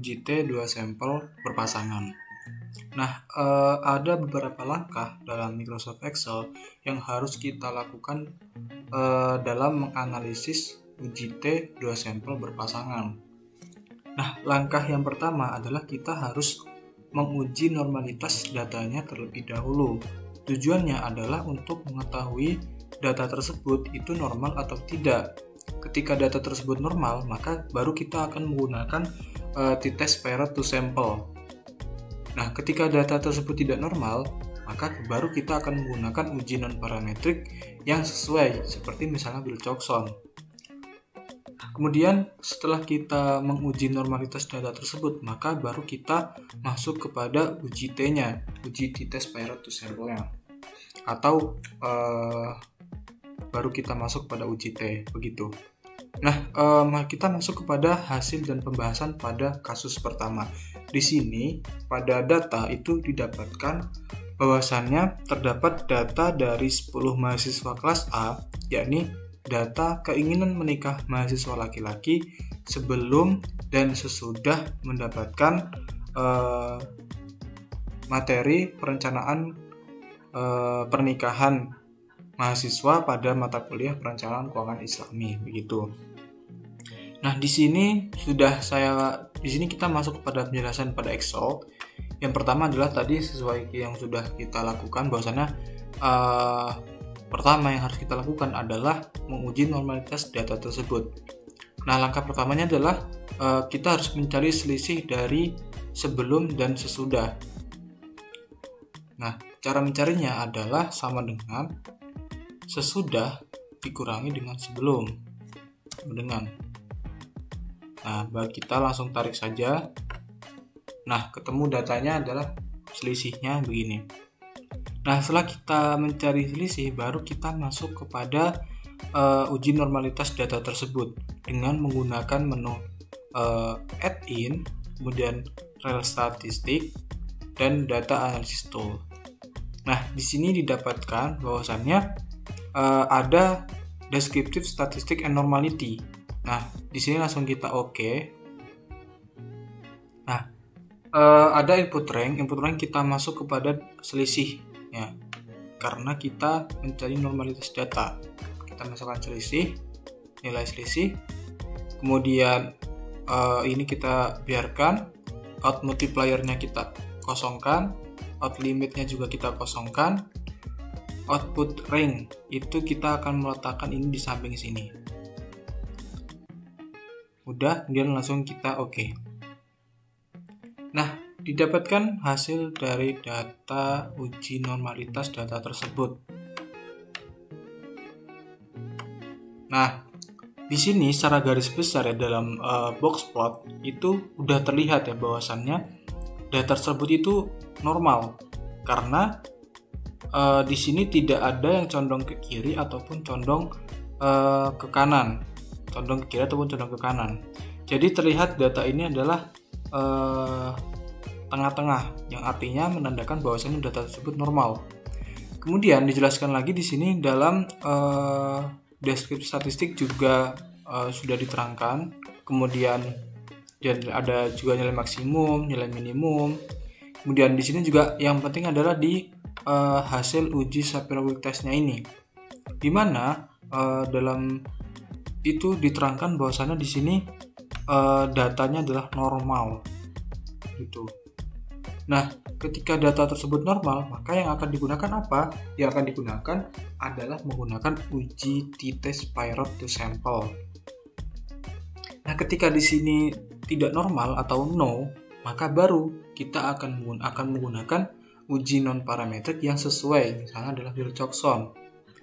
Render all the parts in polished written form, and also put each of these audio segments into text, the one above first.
uji T dua sampel berpasangan. Nah, ada beberapa langkah dalam Microsoft Excel yang harus kita lakukan dalam menganalisis uji T dua sampel berpasangan. Nah, langkah yang pertama adalah kita harus menguji normalitas datanya terlebih dahulu. Tujuannya adalah untuk mengetahui data tersebut itu normal atau tidak. Ketika data tersebut normal, maka baru kita akan menggunakan t-test paired to sample. Nah, ketika data tersebut tidak normal, maka baru kita akan menggunakan uji non-parametrik yang sesuai, seperti misalnya Wilcoxon. Kemudian setelah kita menguji normalitas data tersebut, maka baru kita masuk kepada uji T-nya, uji t-test paired to sample-nya. Atau baru kita masuk pada uji T, begitu. Nah, kita masuk kepada hasil dan pembahasan pada kasus pertama. Di sini, pada data itu didapatkan bahwasannya terdapat data dari 10 mahasiswa kelas A, yakni data keinginan menikah mahasiswa laki-laki sebelum dan sesudah mendapatkan materi perencanaan pernikahan mahasiswa pada mata kuliah perencanaan keuangan Islami, begitu. Nah, di sini kita masuk kepada penjelasan pada Excel. Yang pertama adalah tadi sesuai yang sudah kita lakukan, bahwasanya pertama yang harus kita lakukan adalah menguji normalitas data tersebut. Nah, langkah pertamanya adalah kita harus mencari selisih dari sebelum dan sesudah. Nah, cara mencarinya adalah sama dengan sesudah dikurangi dengan sebelum. Nah, kita langsung tarik saja. Nah, ketemu datanya adalah selisihnya begini. Nah, setelah kita mencari selisih, baru kita masuk kepada uji normalitas data tersebut dengan menggunakan menu add-in, kemudian rel statistik, dan data analysis tool. Nah, di sini didapatkan bahwasannya ada descriptive statistic and normality. Nah, di sini langsung kita oke. Nah, ada input rank kita masuk kepada selisih ya, karena kita mencari normalitas data. Kita masukkan selisih, nilai selisih, kemudian ini kita biarkan, out multiplier-nya kita kosongkan, out limitnya juga kita kosongkan, output rank itu kita akan meletakkan ini di samping sini. Udah, kemudian langsung kita oke. Nah, didapatkan hasil dari data uji normalitas data tersebut. Nah, di sini secara garis besar ya dalam box plot itu udah terlihat ya bahwasannya data tersebut itu normal karena di sini tidak ada yang condong ke kiri ataupun condong ke kanan, Jadi terlihat data ini adalah tengah-tengah, yang artinya menandakan bahwasanya data tersebut normal. Kemudian dijelaskan lagi di sini dalam deskripsi statistik juga sudah diterangkan. Kemudian ada juga nilai maksimum, nilai minimum. Kemudian di sini juga yang penting adalah di hasil uji Shapiro-Wilk test-nya ini, di mana dalam itu diterangkan bahwasanya di sini datanya adalah normal, gitu. Nah, ketika data tersebut normal, maka yang akan digunakan apa? Yang akan digunakan adalah menggunakan uji t-test paired to sample. Nah, ketika di sini tidak normal atau no, maka baru kita akan menggunakan uji non-parametrik yang sesuai, misalnya adalah Wilcoxon,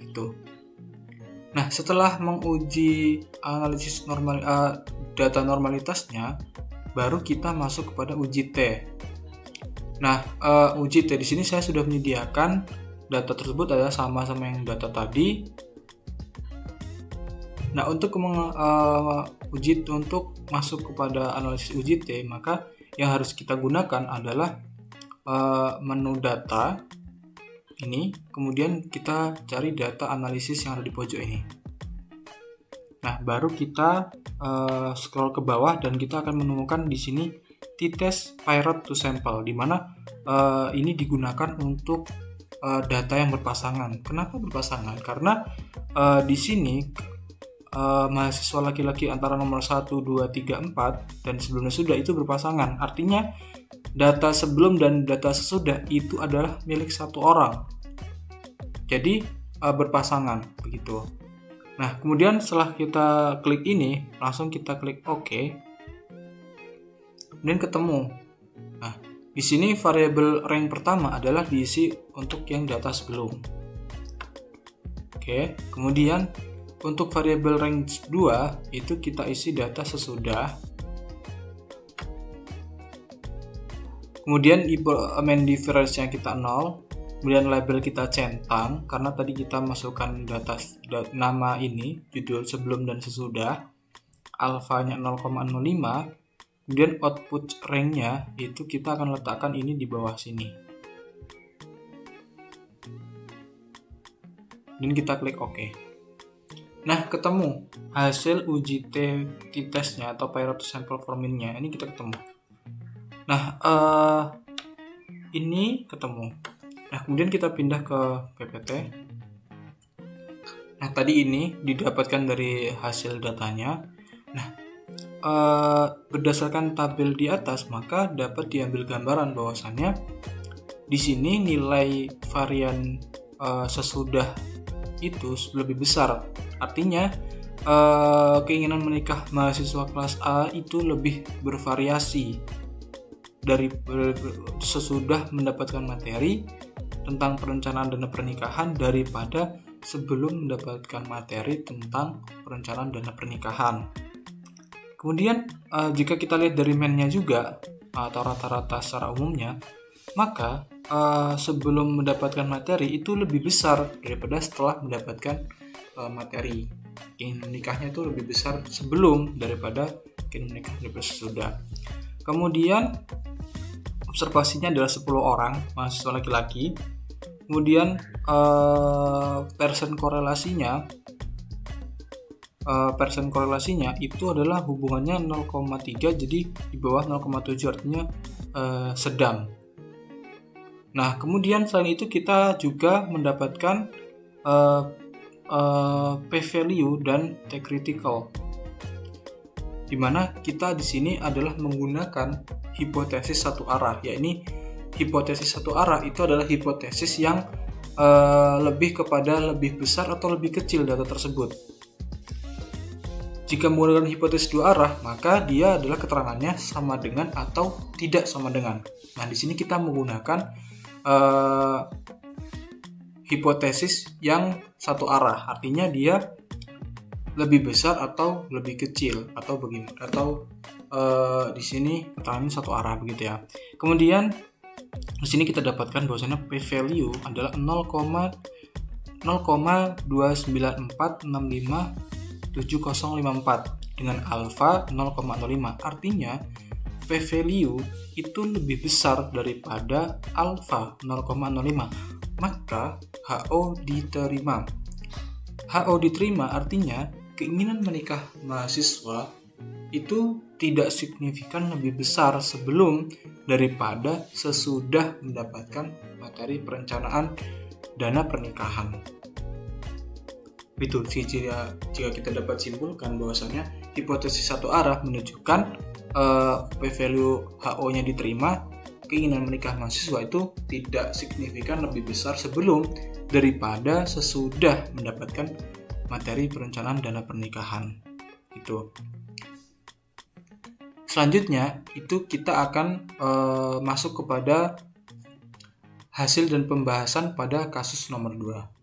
gitu. Nah, setelah menguji analisis data normalitasnya, baru kita masuk kepada uji T. Nah, uji T di sini saya sudah menyediakan data tersebut adalah sama-sama yang data tadi. Nah, untuk masuk kepada analisis uji T, maka yang harus kita gunakan adalah menu data ini, kemudian kita cari data analisis yang ada di pojok ini. Nah, baru kita scroll ke bawah dan kita akan menemukan di sini t-test pirate to sample, di mana ini digunakan untuk data yang berpasangan. Kenapa berpasangan? Karena di sini mahasiswa laki-laki antara nomor 1, 2, 3, 4 dan sebelumnya sudah itu berpasangan. Artinya data sebelum dan data sesudah itu adalah milik satu orang. Jadi berpasangan begitu. Nah, kemudian setelah kita klik ini, langsung kita klik OK. Kemudian ketemu. Nah, di sini variabel rank pertama adalah diisi untuk yang data sebelum. Oke, kemudian untuk variabel rank 2 itu kita isi data sesudah. Kemudian main difference-nya kita 0. Kemudian label kita centang karena tadi kita masukkan nama ini, judul sebelum dan sesudah. Alfanya 0,05. Kemudian output rank-nya itu kita akan letakkan ini di bawah sini. Dan kita klik OK. Nah, ketemu hasil uji t-testnya atau pirate sample formin-nya. Ini kita ketemu. Nah, ini ketemu. Nah, kemudian kita pindah ke PPT. Nah, tadi ini didapatkan dari hasil datanya. Nah, berdasarkan tabel di atas, maka dapat diambil gambaran bahwasannya di sini nilai varian sesudah itu lebih besar. Artinya keinginan menikah mahasiswa kelas A itu lebih bervariasi dari sesudah mendapatkan materi tentang perencanaan dana pernikahan daripada sebelum mendapatkan materi tentang perencanaan dana pernikahan. Kemudian jika kita lihat dari main-nya juga atau rata-rata secara umumnya, maka sebelum mendapatkan materi itu lebih besar daripada setelah mendapatkan materi. Keinginan menikahnya itu lebih besar sebelum daripada keinginan menikah daripada sesudah. Kemudian observasinya adalah 10 orang mahasiswa laki-laki. Kemudian persen korelasinya itu adalah hubungannya 0,3, jadi di bawah 0,7, artinya sedang. Nah, kemudian selain itu kita juga mendapatkan p-value dan t-critical, di mana kita di sini adalah menggunakan hipotesis satu arah, yakni hipotesis satu arah itu adalah hipotesis yang lebih kepada lebih besar atau lebih kecil data tersebut. Jika menggunakan hipotesis dua arah, maka dia adalah keterangannya sama dengan atau tidak sama dengan. Nah, di sini kita menggunakan hipotesis yang satu arah, artinya dia lebih besar atau lebih kecil atau bagaimana, atau di sini keterangannya satu arah begitu ya. Kemudian di sini kita dapatkan bahwasanya p-value adalah 0,294657054 dengan alfa 0,05. Artinya p-value itu lebih besar daripada alfa 0,05. Maka HO diterima. HO diterima artinya keinginan menikah mahasiswa itu tidak signifikan lebih besar sebelum daripada sesudah mendapatkan materi perencanaan dana pernikahan. Itu sih jika kita dapat simpulkan bahwasanya hipotesis satu arah menunjukkan p-value HO-nya diterima, keinginan menikah mahasiswa itu tidak signifikan lebih besar sebelum daripada sesudah mendapatkan materi perencanaan dana pernikahan. Itu. Selanjutnya itu kita akan masuk kepada hasil dan pembahasan pada kasus nomor 2.